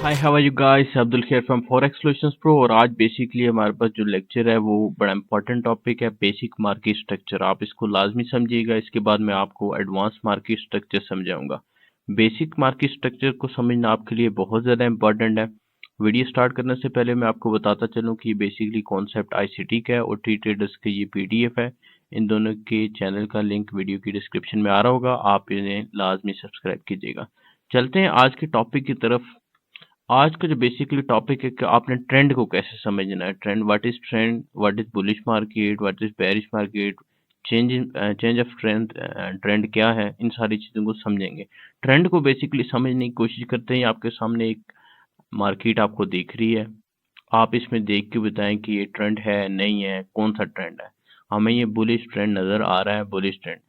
Hi how are you guys, Abdul Khair from forex solutions pro. और आज basically हमारे पास जो लेक्चर है वो बड़ा इंपॉर्टेंट टॉपिक है, बेसिक मार्केट स्ट्रक्चर। आप इसको लाजमी समझिएगा। इसके बाद मैं आपको एडवांस मार्केट स्ट्रक्चर समझाऊंगा। बेसिक मार्केट स्ट्रक्चर को समझना आपके लिए बहुत ज़्यादा इंपॉर्टेंट है। वीडियो स्टार्ट करने से पहले मैं आपको बताता चलूँ कि बेसिकली कॉन्सेप्ट आईसीटी का है और टी ट्रेडर्स के ये पीडीएफ है। इन दोनों के चैनल का लिंक वीडियो की डिस्क्रिप्शन में आ रहा होगा, आप इन्हें लाजमी सब्सक्राइब कीजिएगा। चलते हैं आज के टॉपिक की तरफ। आज का जो बेसिकली टॉपिक है कि आपने ट्रेंड को कैसे समझना है। Trend, what is trend, what is bullish market, what is bearish market, change of trend, trend क्या है, इन सारी चीज़ों को समझेंगे। ट्रेंड को बेसिकली समझने की कोशिश करते हैं। आपके सामने एक मार्केट आपको दिख रही है, आप इसमें देख के बताएं कि ये ट्रेंड है नहीं है, कौन सा ट्रेंड है। हमें ये बुलिश ट्रेंड नज़र आ रहा है, बुलिश ट्रेंड।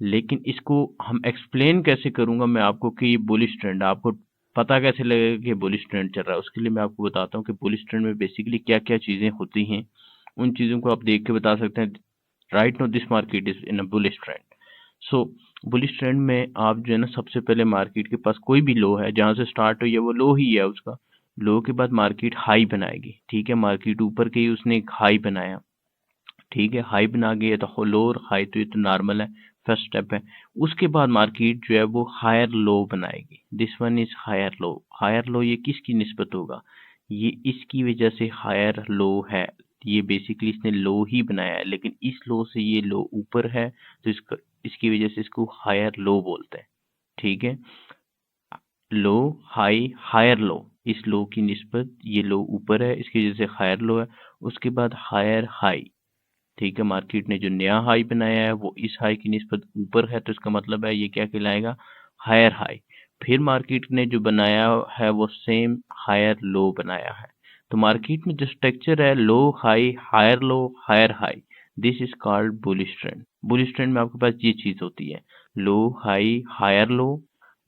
लेकिन इसको हम एक्सप्लेन कैसे करूंगा मैं आपको कि ये बुलिश ट्रेंड, आपको पता कैसे लगेगा कि बुलिश ट्रेंड चल रहा है। उसके लिए मैं आपको बताता हूँ कि बुलिश ट्रेंड में बेसिकली क्या क्या चीज़ें होती हैं। उन चीज़ों को आप देख के बता सकते हैं। Right no this market is in a bullish trend. So bullish trend में आप जो है ना, सबसे पहले मार्केट के पास कोई भी लो है, जहां से स्टार्ट हुई है वो लो ही है उसका। लो के बाद मार्केट हाई बनाएगी, ठीक है। मार्केट ऊपर के ही उसने एक हाई बनाया, ठीक है। हाई बना गई है तो लो और हाई, तो ये तो नॉर्मल है, फर्स्ट स्टेप है। उसके बाद मार्केट जो है वो हायर लो बनाएगी। This one is higher low. Higher low ये किसकी निस्बत होगा, ये इसकी वजह से हायर लो है। ये बेसिकली इसने लो ही बनाया है, लेकिन इस लो से ये लो ऊपर है, तो इसकी वजह से इसको हायर लो बोलते हैं, ठीक है। लो, हाई, हायर लो, इस लो की निस्बत ये लो ऊपर है, इसकी वजह से हायर लो है। उसके बाद हायर हाई, ठीक है। मार्केट ने जो नया हाई बनाया है वो इस हाई की निस्बत ऊपर है, तो इसका मतलब है ये क्या कहलाएगा, हायर हाई। फिर मार्केट ने जो बनाया है वो सेम हायर लो बनाया है। तो मार्केट में जो स्ट्रक्चर है, low high, higher low, higher high, this is called bullish trend. Bullish trend में आपके पास ये चीज होती है, लो हाई, हायर लो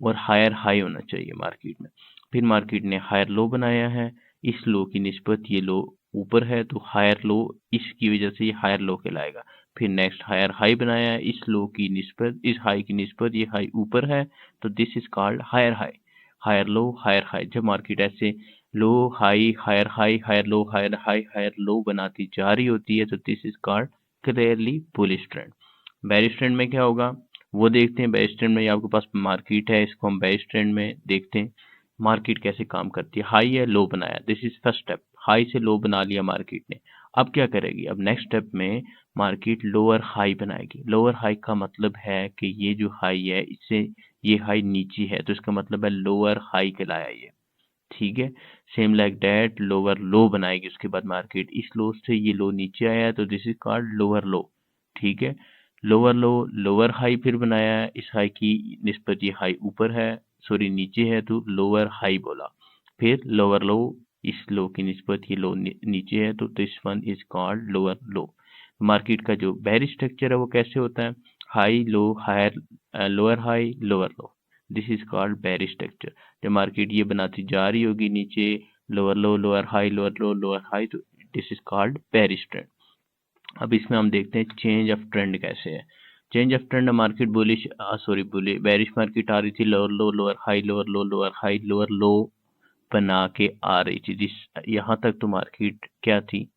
और हायर हाई होना चाहिए मार्केट में। फिर मार्केट ने हायर लो बनाया है, इस लो की निस्बत ये लो ऊपर है, तो हायर लो, इसकी वजह से ये हायर लो कहलाएगा। फिर नेक्स्ट हायर हाई बनाया है, इस लो की निस्बत, इस हाई की निस्बत ये हाई ऊपर है, तो this is called higher high. Higher low, higher high. जब मार्केट ऐसे low high, higher high, higher low, higher high, higher low बनाती जा रही होती है, तो this is called clearly bullish trend. Bearish trend में क्या होगा वो देखते हैं। बेरिश ट्रेंड में ये आपके पास मार्केट है, इसको हम बेरिश ट्रेंड में देखते हैं मार्केट कैसे काम करती है। हाई है, लो बनाया, this is first step. High से लो बना लिया मार्केट ने। अब क्या करेगी, अब नेक्स्ट स्टेप में मार्केट लोअर हाई बनाएगी। लोअर हाई का मतलब है कि ये जो हाई है इससे ये हाई नीचे है, तो इसका मतलब है लोअर हाई कहलाया ये, ठीक है। सेम लाइक डैट लोअर लो बनाएगी उसके बाद मार्केट, इस लो से ये लो नीचे आया है, तो दिस इज कॉल्ड लोअर लो, ठीक है। लोअर लो, लोअर हाई फिर बनाया है, इस हाई की निस्बत ये हाई ऊपर है, सॉरी नीचे है, तो लोअर हाई बोला। फिर लोअर लो, इस लो की निस्बत ये लो नीचे है, तो this one is called lower low. Market का जो बेरिश स्ट्रक्चर है वो कैसे होता है, high low, higher, lower high, lower low, this is called bearish structure. जब मार्केट ये बनाती जा रही होगी नीचे, lower low, lower high, lower low, lower high, तो this is called bearish trend. अब इसमें हम देखते हैं चेंज ऑफ ट्रेंड कैसे है। Change of trend, market bullish, sorry bullish bearish market आ रही थी, lower low, lower high, lower low, lower high, lower low बना के आ रही थी। जिस यहाँ तक तो मार्केट क्या थी,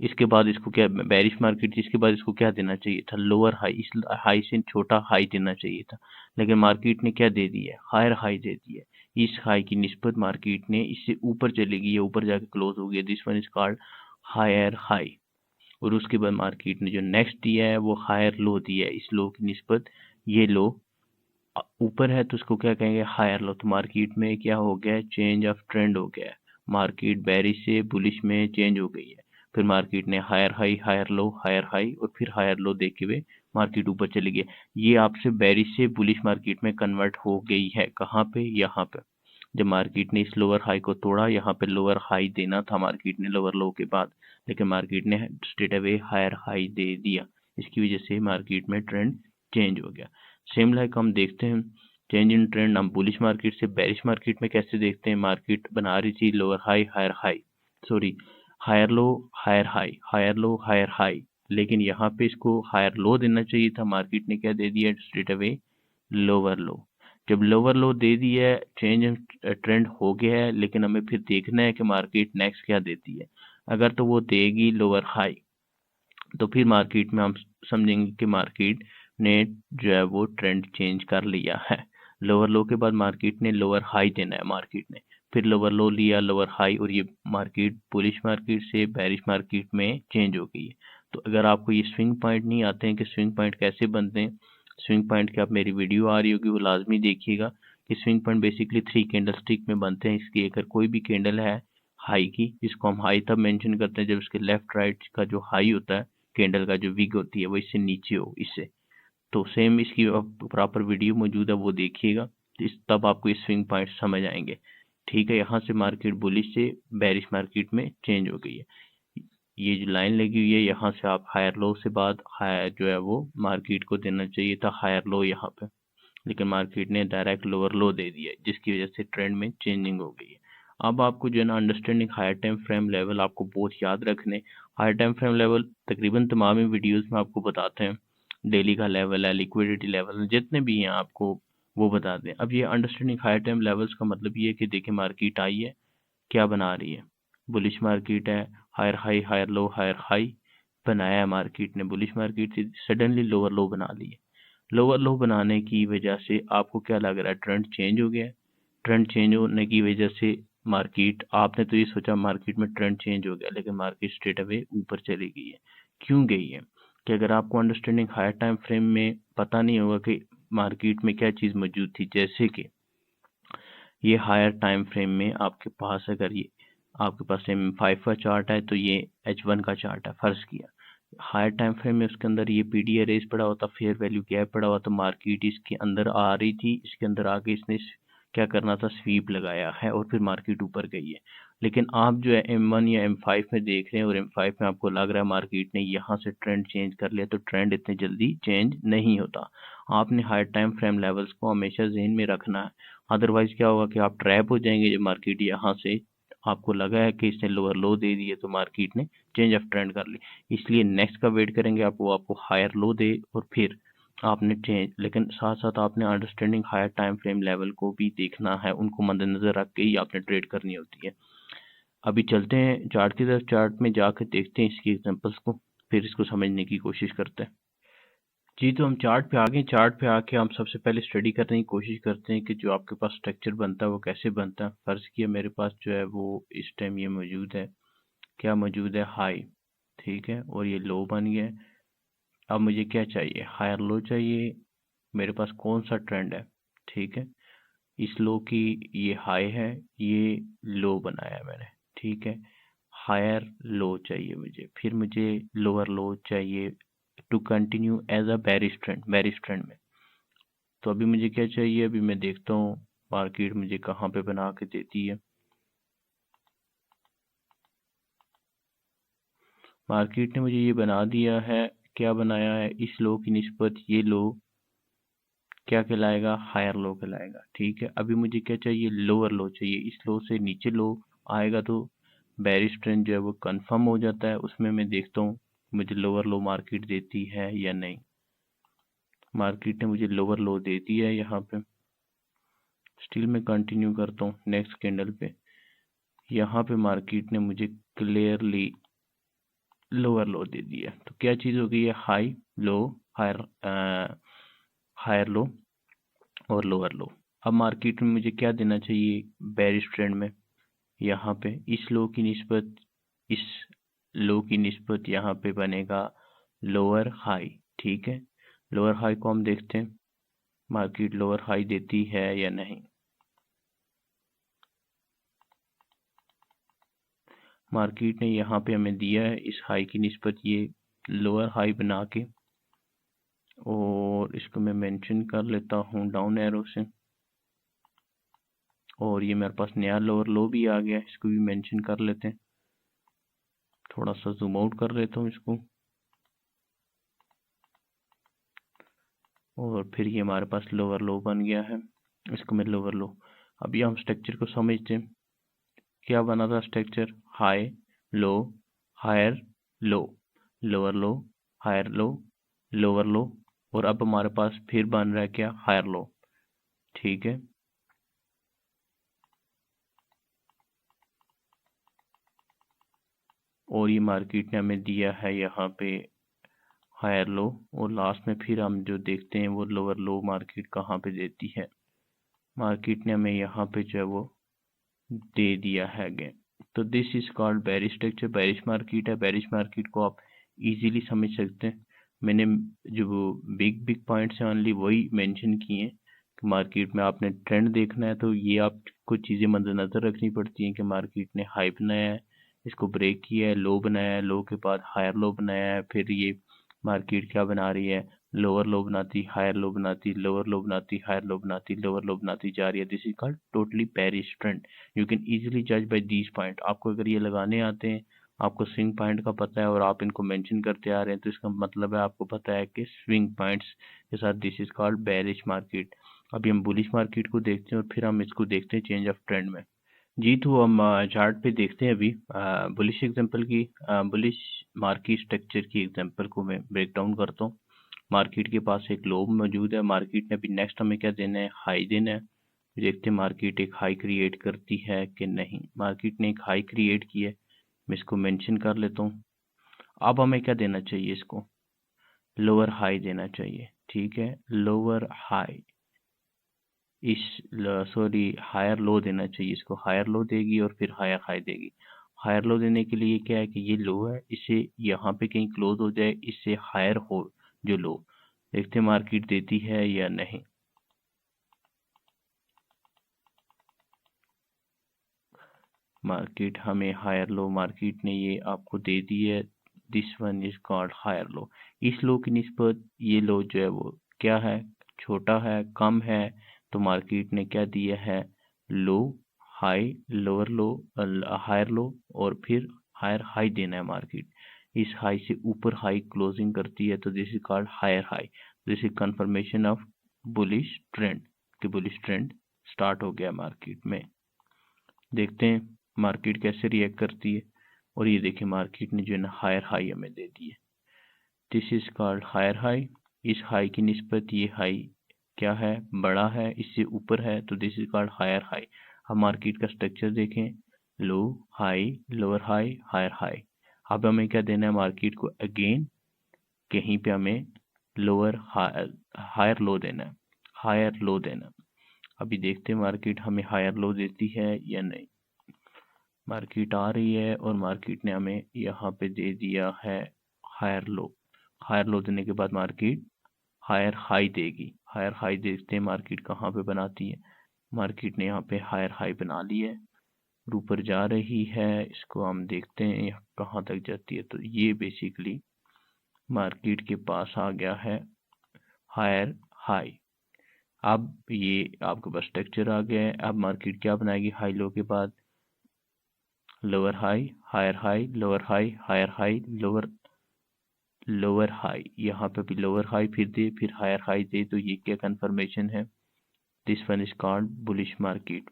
इसके बाद इसको क्या, बेरिश मार्केट थी, इसके बाद इसको क्या देना चाहिए था, लोअर हाई। इस हाई से छोटा हाई देना चाहिए था, लेकिन मार्केट ने क्या दे दिया है, हायर हाई दे दिया है। इस हाई की निस्बत मार्केट ने इससे ऊपर चली गई है, ऊपर जाके क्लोज हो गया, this one is called higher high. और उसके बाद मार्केट ने जो नेक्स्ट दिया है वो हायर लो दिया है, इस लो की निस्बत ये लो ऊपर है, तो उसको क्या कहेंगे, हायर लो। तो मार्केट में क्या हो गया है, चेंज ऑफ ट्रेंड हो गया है। मार्केट बेरिश से बुलिश में चेंज हो गई है। फिर मार्केट ने higher high, higher low, higher high और फिर हायर लो देखे हुए मार्केट ऊपर चली गई। ये आपसे बेरिश से बुलिश मार्केट में कन्वर्ट हो गई है, कहाँ पे, यहाँ पे। जब मार्केट ने इस लोअर हाई को तोड़ा, यहाँ पे लोअर हाई देना था मार्केट ने लोअर लो के बाद, लेकिन मार्केट ने स्ट्रेट अवे हायर हाई दे दिया। इसकी वजह से मार्केट में ट्रेंड चेंज हो गया। सेम लाइक हम देखते हैं चेंज इन ट्रेंड, हम बुलिश मार्केट से बेरिश मार्केट में कैसे देखते हैं। मार्केट बना रही थी lower high, higher high, sorry higher low, higher high, higher low, higher high, लेकिन यहाँ पे इसको हायर लो देना चाहिए था, मार्केट ने क्या दे दिया, स्ट्रेट अवे लोअर लो। जब लोअर लो दे दिया है, चेंज ट्रेंड हो गया है, लेकिन हमें फिर देखना है कि मार्केट नेक्स्ट क्या देती है। अगर तो वो देगी लोअर हाई, तो फिर मार्केट में हम समझेंगे कि मार्केट ने जो है वो ट्रेंड चेंज कर लिया है। लोअर लो के बाद मार्केट ने लोअर हाई देना है, मार्केट ने फिर लोअर लो लिया, लोअर हाई, और ये मार्केट बुलिश मार्केट से बेरिश मार्केट में चेंज हो गई है। तो अगर आपको ये स्विंग पॉइंट नहीं आते हैं कि स्विंग पॉइंट कैसे बनते हैं, स्विंग पॉइंट की आप मेरी वीडियो आ रही होगी, वो लाजमी देखिएगा कि swing point basically 3 candle stick में बनते हैं। इसकी अगर कोई भी कैंडल है हाई की, जिसको हम हाई तब मेंशन करते हैं जब इसके लेफ्ट राइट का जो हाई होता है, कैंडल का जो विग होती है, वो इससे नीचे हो, इससे। तो सेम इसकी प्रॉपर वीडियो मौजूद है, वो देखिएगा, तब आपको इस स्विंग पॉइंट समझ आएंगे। ठीक है, यहाँ से मार्केट बुलिश से बेरिश मार्केट में चेंज हो गई है। ये जो लाइन लगी हुई है, यहाँ से आप हायर लो से बाद हायर जो है वो मार्केट को देना चाहिए था हायर लो यहाँ पे, लेकिन मार्केट ने डायरेक्ट लोअर लो दे दिया है, जिसकी वजह से ट्रेंड में चेंजिंग हो गई है। अब आपको जो है ना understanding higher time frame level आपको बहुत याद रखने। हायर टाइम फ्रेम लेवल तकरीबन तमाम ही वीडियोस में आपको बताते हैं। डेली का लेवल है, लिक्विडिटी लेवल, जितने भी हैं आपको वो बता दें। अब ये अंडरस्टैंडिंग हायर टाइम लेवल्स का मतलब ये है कि देखिए मार्केट आई है, क्या बना रही है, बुलिश मार्केट है, हायर लो हायर हाई बनाया है मार्केट ने, बुलिश मार्केट से सडनली लोअर लो बना ली है। लोअर लो बनाने की वजह से आपको क्या लग रहा है, ट्रेंड चेंज हो गया है। ट्रेंड चेंज होने की वजह से मार्केट, आपने तो ये सोचा मार्केट में ट्रेंड चेंज हो गया, लेकिन मार्केट स्ट्रेट अवे ऊपर चली गई है। क्यों गई है? कि अगर आपको अंडरस्टैंडिंग हायर टाइम फ्रेम में पता नहीं होगा कि मार्केट में क्या चीज़ मौजूद थी, जैसे कि ये हायर टाइम फ्रेम में आपके पास अगर ये आपके पास M5 का चार्ट है, तो ये H1 का चार्ट है, फर्ज किया हायर टाइम फ्रेम में उसके अंदर ये पीडी रेस पड़ा होता, फेयर वैल्यू गैप पड़ा हुआ, तो मार्केट इसके अंदर आ रही थी, इसके अंदर आके इसने क्या करना था, स्वीप लगाया है और फिर मार्केट ऊपर गई है। लेकिन आप जो है M1 या M5 में देख रहे हैं, और M5 में आपको लग रहा है मार्केट ने यहाँ से ट्रेंड चेंज कर लिया, तो ट्रेंड इतने जल्दी चेंज नहीं होता। आपने हायर टाइम फ्रेम लेवल्स को हमेशा जहन में रखना है, अदरवाइज क्या होगा कि आप ट्रैप हो जाएंगे। जब मार्केट यहाँ से आपको लगा है कि इसने लोअर लो दे दी है, तो मार्केट ने चेंज ऑफ ट्रेंड कर ली, इसलिए नेक्स्ट का वेट करेंगे, आपको हायर लो दे और फिर आपने चेंज। लेकिन साथ साथ आपने understanding higher time frame level को भी देखना है, उनको मद्देनजर रख के ही आपने ट्रेड करनी होती है। अभी चलते हैं चार्ट की तरफ, चार्ट में जाकर देखते हैं इसकी एग्जांपल्स को, फिर इसको समझने की कोशिश करते हैं। जी, तो हम चार्ट पे आ गए। चार्ट पे आके हम सबसे पहले स्टडी करने की कोशिश करते हैं कि जो आपके पास स्ट्रक्चर बनता है वो कैसे बनता है। फर्ज किया मेरे पास जो है वो इस टाइम ये मौजूद है, क्या मौजूद है, हाई, ठीक है, और ये लो बन गया है। अब मुझे क्या चाहिए, हायर लो चाहिए। मेरे पास कौन सा ट्रेंड है, ठीक है, इस लो की ये हाई है, ये लो बनाया है मैंने, ठीक है, हायर लो चाहिए मुझे, फिर मुझे लोअर लो चाहिए to continue as a bearish trend में। तो अभी मुझे क्या चाहिए, अभी मैं देखता हूँ मार्केट मुझे कहाँ पे बना के देती है। मार्केट ने मुझे ये बना दिया है, क्या बनाया है, इस लो की निस्बत ये लो क्या कहलाएगा, हायर लो कहलाएगा, ठीक है। अभी मुझे क्या चाहिए, लोअर लो चाहिए, इस लो से नीचे लो आएगा तो बेरिश ट्रेंड जो है वो कंफर्म हो जाता है। उसमें मैं देखता हूँ मुझे लोअर लो मार्केट देती है या नहीं। मार्केट ने मुझे लोअर लो दे दिया है यहाँ पे, स्टिल मैं कंटिन्यू करता हूँ नेक्स्ट कैंडल पे। यहाँ पे मार्केट ने मुझे क्लियरली लोअर लो दे दिया, तो क्या चीज़ हो गई है, high low, higher higher low और लोअर लो। अब मार्केट में मुझे क्या देना चाहिए, बेरिश ट्रेंड में यहाँ पे इस लो की निस्बत इस लो की निस्बत यहाँ पे बनेगा लोअर हाई, ठीक है। लोअर हाई को हम देखते हैं मार्केट लोअर हाई देती है या नहीं। मार्केट ने यहाँ पे हमें दिया है इस हाई की निस्बत ये लोअर हाई बना के, और इसको मैं मेंशन कर लेता हूँ डाउन एरो से, और ये मेरे पास नया लोअर लो भी आ गया, इसको भी मेंशन कर लेते हैं। थोड़ा सा जूम आउट कर लेता हूँ इसको, और फिर ये हमारे पास लोअर लो बन गया है, इसको मैं लोअर लो। अभी हम स्ट्रक्चर को समझते हैं, क्या बना था structure, high low higher low, lower low higher low, lower low, और अब हमारे पास फिर बन रहा है क्या, हायर लो, ठीक है, और ये मार्केट ने हमें दिया है यहाँ पे हायर लो, और लास्ट में फिर हम जो देखते हैं वो लोअर लो मार्केट कहाँ पे देती है। मार्केट ने हमें यहाँ पे जो है वो दे दिया है गेन। तो this is called bearish structure. Bearish market है। बेरिश मार्केट को आप इजीली समझ सकते हैं। मैंने जो बिग बिग पॉइंट्स हैं ओनली वही मेंशन किए हैं। मार्केट में आपने ट्रेंड देखना है तो ये आपको चीज़ें मद्देनजर रखनी पड़ती हैं कि मार्केट ने हाई बनाया है, इसको ब्रेक किया है, लो बनाया है, लो के बाद हायर लो बनाया है, फिर ये मार्केट क्या बना रही है, लोअर लो बनाती, हायर लो बनाती, लोअर लो बनाती, हायर लो बनाती, लोअर लो बनाती जा रही है। This is called totally bearish trend. You can easily जज बाय दीज पॉइंट। आपको अगर ये लगाने आते हैं, आपको स्विंग पॉइंट का पता है और आप इनको मेंशन करते आ रहे हैं, तो इसका मतलब है आपको पता है कि स्विंग पॉइंट्स के साथ this is called bearish market. अभी हम बुलिश मार्केट को देखते हैं और फिर हम इसको देखते हैं चेंज ऑफ ट्रेंड में। जी, तो हम चार्ट पे देखते हैं अभी बुलिश एग्जांपल की, बुलिश मार्केट स्ट्रक्चर की एग्जांपल को मैं ब्रेक डाउन करता हूँ। मार्केट के पास एक लो मौजूद है। मार्केट ने अभी नेक्स्ट हमें क्या देना है, हाई देना है। देखते हैं मार्केट एक हाई क्रिएट करती है कि नहीं। मार्केट ने एक हाई क्रिएट की है, मैं इसको मेंशन कर लेता हूँ। अब हमें क्या देना चाहिए, इसको लोअर हाई देना चाहिए। ठीक है, लोअर हाई इस सॉरी हायर लो देना चाहिए। इसको हायर लो देगी और फिर हायर हाई देगी। हायर लो देने के लिए क्या है कि ये लो है, इसे यहाँ पे कहीं क्लोज हो जाए, इससे हायर हो जो लो। देखते हैं मार्केट देती है या नहीं। मार्केट हमें हायर लो, मार्केट ने ये आपको दे दी है। This one is called higher low. इस लो की निस्बत ये लो जो है वो क्या है, छोटा है, कम है। तो मार्केट ने क्या दिया है, low high lower low, higher low और फिर हायर हाई देना है। मार्केट इस हाई से ऊपर हाई क्लोजिंग करती है तो this is called higher high. This is confirmation of bullish trend कि बुलिश ट्रेंड स्टार्ट हो गया मार्केट में। देखते हैं मार्केट कैसे रिएक्ट करती है। और ये देखिए मार्केट ने जो है ना हायर हाई हमें दे दी है। This is called higher high. इस हाई की निस्बत ये हाई क्या है, बड़ा है, इससे ऊपर है तो this is called higher high. हम मार्केट का स्ट्रक्चर देखें, low high lower high higher high. अब हमें क्या देना है, मार्केट को अगेन कहीं पे हमें लोअर हायर लो देना है, हायर लो देना। अभी देखते हैं मार्केट हमें हायर लो देती है या नहीं। मार्केट आ रही है और मार्केट ने हमें यहाँ पे दे दिया है हायर लो। हायर लो देने के बाद मार्केट हायर हाई देगी। हायर हाई देखते हैं मार्केट कहाँ पे बनाती है। मार्केट ने यहाँ पे हायर हाई बना ली है और ऊपर जा रही है। इसको हम देखते हैं यहाँ कहाँ तक जाती है। तो ये बेसिकली मार्केट के पास आ गया है हायर हाई। अब ये आपके पास स्ट्रक्चर आ गया है। अब मार्केट क्या बनाएगी, हाई लो के बाद lower high higher high lower high higher high lower lower high. यहाँ पे भी लोअर हाई फिर दे, फिर हायर हाई दे। तो ये क्या कंफर्मेशन है, this one is called bullish market.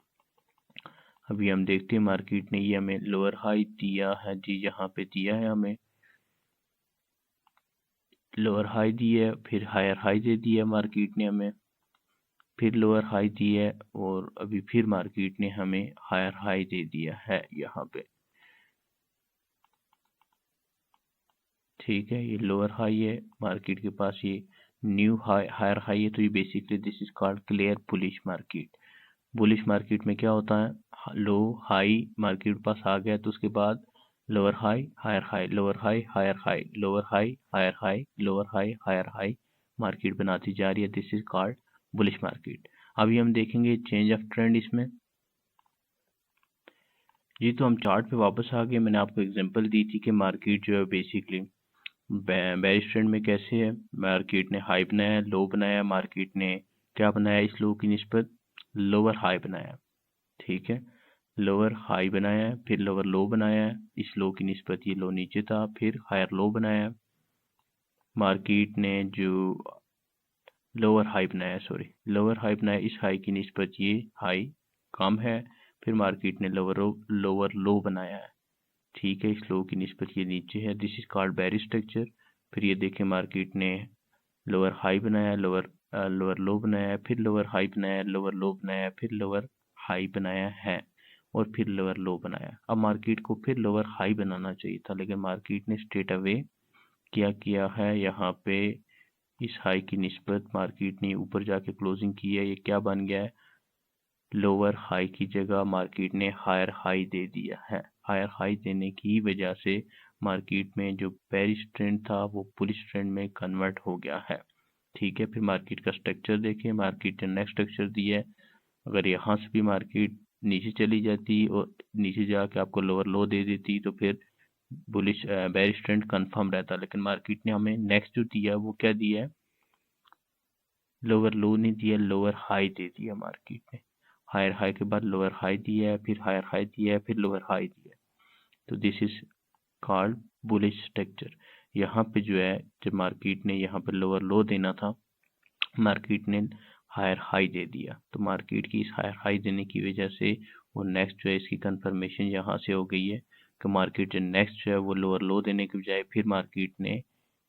अभी हम देखते हैं मार्केट ने ये हमें लोअर हाई दिया है जी, यहाँ पे दिया है हमें लोअर हाई दी है, फिर हायर हाई दे दिया मार्केट ने हमें, फिर लोअर हाई दी है और अभी फिर मार्केट ने हमें हायर हाई दे दिया है यहाँ पे। ठीक है, ये लोअर हाई है, मार्केट के पास ये न्यू हाई हायर हाई है। तो ये basically this is called clear bullish market. Bullish market में क्या होता है, लो हाई मार्केट पास आ गया तो उसके बाद lower high higher high lower high higher high lower high higher high lower high higher high market बनाती जा रही है। This is called bullish market. अभी हम देखेंगे चेंज ऑफ ट्रेंड इसमें। जी, तो हम चार्ट पे वापस आ गए। मैंने आपको एग्जांपल दी थी कि मार्केट जो है बेसिकली बेरिश ट्रेंड में कैसे है। मार्केट ने हाई बनाया, लो बनाया, मार्केट ने क्या बनाया, इस लो की निस्बत लोअर हाई बनाया। ठीक है, लोअर हाई बनाया है, फिर लोअर लो बनाया है, इस लो की निस्बत ये लो नीचे था, फिर हायर लो बनाया। मार्केट ने जो लोअर हाई बनाया, सॉरी लोअर हाई बनाया, इस हाई की निस्बत ये हाई कम है, फिर मार्केट ने लोअर लो बनाया है। ठीक है, इस लो की निस्बत ये नीचे है। This is called bearish structure. फिर ये देखें मार्केट ने लोअर हाई बनाया, लोअर लोअर लो बनाया है, फिर लोअर हाई बनाया है, लोअर लो बनाया है, फिर लोअर हाई बनाया है और फिर लोअर लो बनाया। अब मार्केट को फिर लोअर हाई बनाना चाहिए था, लेकिन मार्केट ने स्ट्रेट अवे क्या किया है, यहाँ पे इस हाई की निस्बत मार्केट ने ऊपर जाके क्लोजिंग की है। ये क्या बन गया है, लोअर हाई की जगह मार्केट ने हायर हाई दे दिया है। हायर हाई देने की वजह से मार्केट में जो बेरिश ट्रेंड था वो बुलिश ट्रेंड में कन्वर्ट हो गया है। ठीक है, फिर मार्केट का स्ट्रक्चर देखिए, मार्केट ने नेक्स्ट स्ट्रक्चर दिया है। अगर यहाँ से भी मार्केट नीचे चली जाती और नीचे जाके आपको लोअर लो दे देती तो फिर बुलिश बेरिश ट्रेंड कंफर्म रहता, लेकिन मार्केट ने हमें नेक्स्ट जो दिया वो क्या दिया है, लोअर लो नहीं दिया, लोअर हाई दे दिया मार्केट ने। हायर हाई के बाद लोअर हाई दिया है, फिर हायर हाई दिया है, फिर लोअर हाई दिया है। तो this is called bullish structure. यहाँ पे जो है, जब मार्केट ने यहाँ पे लोअर लो देना था, मार्केट ने हायर हाई दे दिया। तो मार्केट की इस हायर हाई देने की वजह से वो नेक्स्ट जो है इसकी कंफर्मेशन यहाँ से हो गई है कि मार्केट जो नेक्स्ट जो है वो लोअर लो देने के बजाय फिर मार्केट ने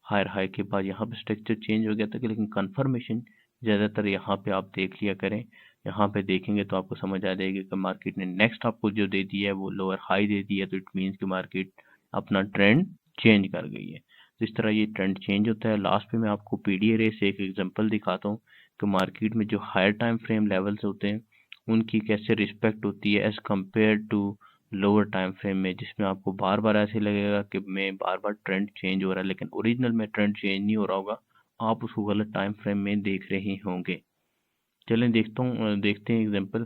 हायर हाई के बाद यहाँ पे स्ट्रक्चर चेंज हो गया था, लेकिन कंफर्मेशन ज़्यादातर यहाँ पे आप देख लिया करें। यहाँ पे देखेंगे तो आपको समझ आ जाएगी कि मार्केट ने नेक्स्ट आपको जो दे दिया है वो लोअर हाई दे दिया है, तो इट मीन्स कि मार्केट अपना ट्रेंड चेंज कर गई है। तो इस तरह ये ट्रेंड चेंज होता है। लास्ट में मैं आपको पीडी रे से एक एग्जांपल दिखाता हूँ कि मार्केट में जो हायर टाइम फ्रेम लेवल्स होते हैं उनकी कैसे रिस्पेक्ट होती है as compared to lower time frame में, जिसमें आपको बार बार ऐसे लगेगा कि मैं बार बार ट्रेंड चेंज हो रहा है, लेकिन ओरिजिनल में ट्रेंड चेंज नहीं हो रहा होगा, आप उसको गलत टाइम फ्रेम में देख रहे होंगे। चलें देखते हैं एग्जांपल।